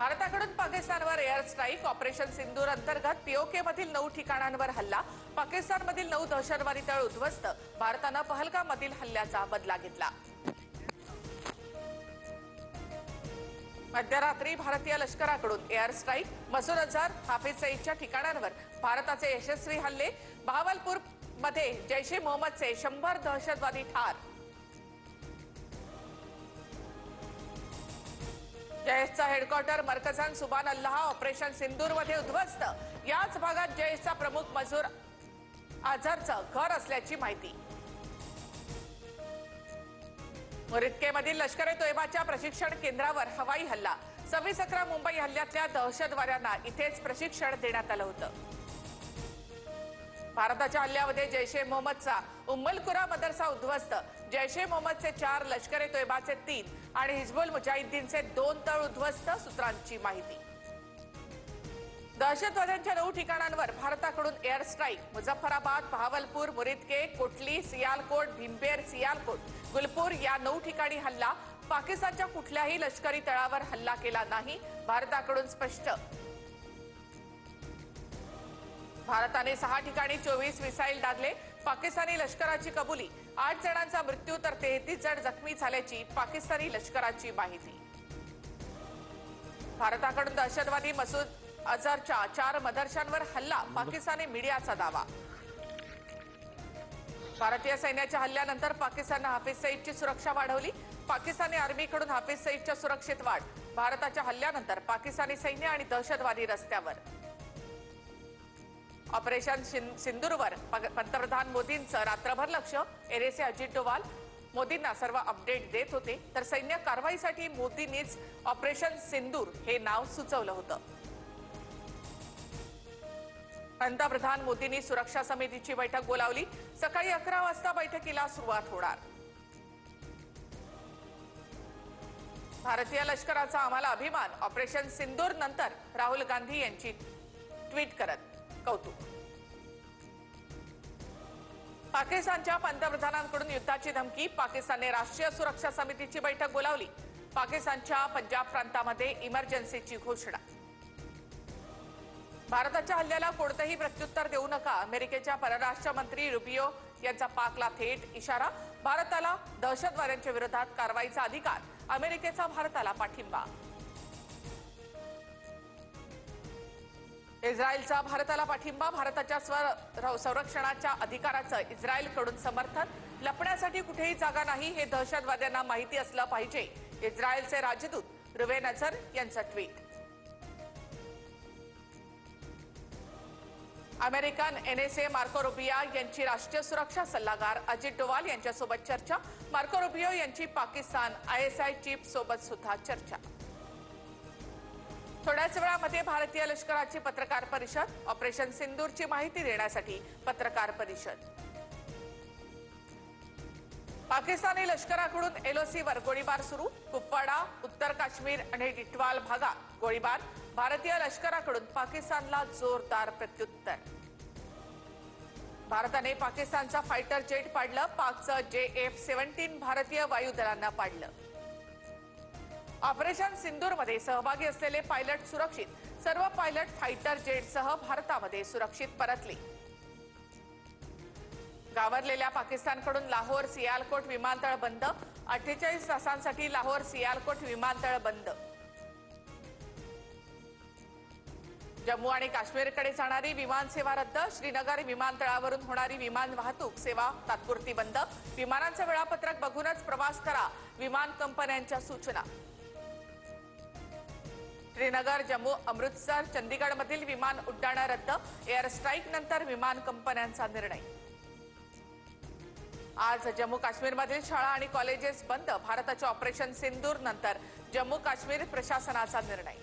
भारताकडून पाकिस्तानवर air strike. Operation सिंदूर अंतर्गत पीओके मधील 9 ठिकाणांवर हल्ला. पाकिस्तानमधील 9 दहशतवादी तळ उद्ध्वस्त. भारतानं पहलगाममधील हल्ल्याचा बदला घेतला. मध्यरात्री भारतीय लष्कराकडून एअर स्ट्राईक. मसूद अझहर, हाफिज सईदच्या ठिकाणांवर भारताचे यशस्वी हल्ले. बहावलपूर मध्ये जैश ए मोहम्मदचे 100 दहशतवादी ठार. जैशचा हेडक्वार्टर मरकजान सुबान अल्लाह ऑपरेशन सिंदूरमध्ये उद्ध्वस्त. याच भागात जैशचा प्रमुख मसूद अझहरचं घर असल्याची माहिती. मुरिदकेमधील लष्कर ए तोयबाच्या प्रशिक्षण केंद्रावर हवाई हल्ला. 26/11 मुंबई हल्ल्यातल्या दहशतवाद्यांना इथेच प्रशिक्षण देण्यात आलं होतं. भारताच्या हल्ल्यामध्ये जैश ए मोहम्मदचा उम्मुल कुरा मदरसा उद्ध्वस्त. जैश ए मोहम्मदचे 4, लष्कर ए तोयबाचे 3 आणि हिजबुल मुजाहिद्दीनचे 2 तळ उद्ध्वस्त. सूत्रांची माहिती. दहशतवाद्यांच्या 9 ठिकाणांवर भारताकडून एअर स्ट्राईक. मुझफ्फराबाद, बहावलपूर, मुरिदके, कोटली, सियालकोट, भीमबेर, सियालकोट, गुलपूर या 9 ठिकाणी हल्ला. पाकिस्तानच्या कुठल्याही लष्करी तळावर हल्ला केला नाही. भारताकडून स्पष्ट. भारताने 6 ठिकाणी 24 मिसाईल डागले. पाकिस्तानी लष्कराची कबुली. 8 जणांचा मृत्यू तर 33 जण जखमी झाल्याची पाकिस्तानी लष्कराची माहिती. भारताकडून दहशतवादी मसूद अझहरच्या 4 मदरशांवर हल्ला. पाकिस्तानी मीडियाचा दावा. भारतीय सैन्याच्या हल्ल्यानंतर पाकिस्ताननं हाफिज सईदची सुरक्षा वाढवली. पाकिस्तानी आर्मीकडून हाफिज सईदच्या सुरक्षेत वाढ. भारताच्या हल्ल्यानंतर पाकिस्तानी सैन्य आणि दहशतवादी रस्त्यावर. ऑपरेशन सिंदूरवर पंतप्रधान मोदींचं रात्रभर लक्ष. एनएसए अजित डोवाल मोदींना सर्व अपडेट देत होते. तर सैन्य कारवाईसाठी मोदींनीच ऑपरेशन सिंदूर हे नाव सुचवलं होतं. पंतप्रधान मोदींनी सुरक्षा समितीची बैठक बोलावली. सकाळी 11 वाजता बैठकीला सुरुवात होणार. भारतीय लष्कराचा आम्हाला अभिमान. ऑपरेशन सिंदूर नंतर राहुल गांधी यांची ट्विट करत कौतुक. पाकिस्तानच्या पंतप्रधानांकडून युद्धाची धमकी. पाकिस्तानने राष्ट्रीय सुरक्षा समितीची बैठक बोलावली. पाकिस्तानच्या पंजाब प्रांतामध्ये इमर्जन्सीची घोषणा. भारताच्या हल्ल्याला कोणतेही प्रत्युत्तर देऊ नका. अमेरिकेच्या परराष्ट्र मंत्री रुबियो यांचा पाकला थेट इशारा. भारताला दहशतवाद्यांच्या विरोधात कारवाईचा अधिकार. अमेरिकेचा भारताला पाठिंबा. इस्रायलचा भारताला पाठिंबा. भारताच्या संरक्षणाच्या अधिकाराचं इस्रायलकडून समर्थन. लपण्यासाठी कुठेही जागा नाही हे दहशतवाद्यांना माहिती असलं पाहिजे. इस्रायलचे राजदूत रुवेन अझर यांचं tweet. American NSA Marco Rubio यांची राष्ट्रीय सुरक्षा सल्लागार अजित डोवाल यांच्यासोबत चर्चा. मार्को रुबियो यांची पाकिस्तान ISI चीफ सोबत सुद्धा चर्चा. थोड्याच वेळामध्ये भारतीय लष्कराची पत्रकार परिषद. ऑपरेशन सिंदूरची माहिती देण्यासाठी पत्रकार परिषद. पाकिस्तानी लष्कराकडून LOCवर गोळीबार सुरू. कुपवाडा, उत्तर काश्मीर आणि टिटवाल भागात गोळीबार. भारतीय लष्कराकडून पाकिस्तानला जोरदार प्रत्युत्तर. भारताने पाकिस्तानचा फायटर जेट पाडलं. पाकचं JF-17 भारतीय वायुदलांना पाडलं. ऑपरेशन सिंदूरमध्ये सहभागी असलेले पायलट सुरक्षित. सर्व पायलट फायटर जेटसह भारतामध्ये सुरक्षित परतले. गावरलेल्या पाकिस्तानकडून लाहोर सियालकोट विमानतळ बंद. 48 तासांसाठी लाहोर सियालकोट विमानतळ बंद. जम्मू आणि काश्मीरकडे जाणारी विमान सेवा रद्द. श्रीनगर विमानतळावरून होणारी विमान वाहतूक सेवा तात्पुरती बंद. विमानांचं वेळापत्रक बघूनच प्रवास करा. विमान कंपन्यांच्या सूचना. श्रीनगर, जम्मू, अमृतसर, चंदीगडमधील विमान उड्डाणं रद्द. एअर स्ट्राईक नंतर विमान कंपन्यांचा निर्णय. आज जम्मू काश्मीरमधील शाळा आणि कॉलेजेस बंद. भारताच्या ऑपरेशन सिंदूर नंतर जम्मू काश्मीर प्रशासनाचा निर्णय.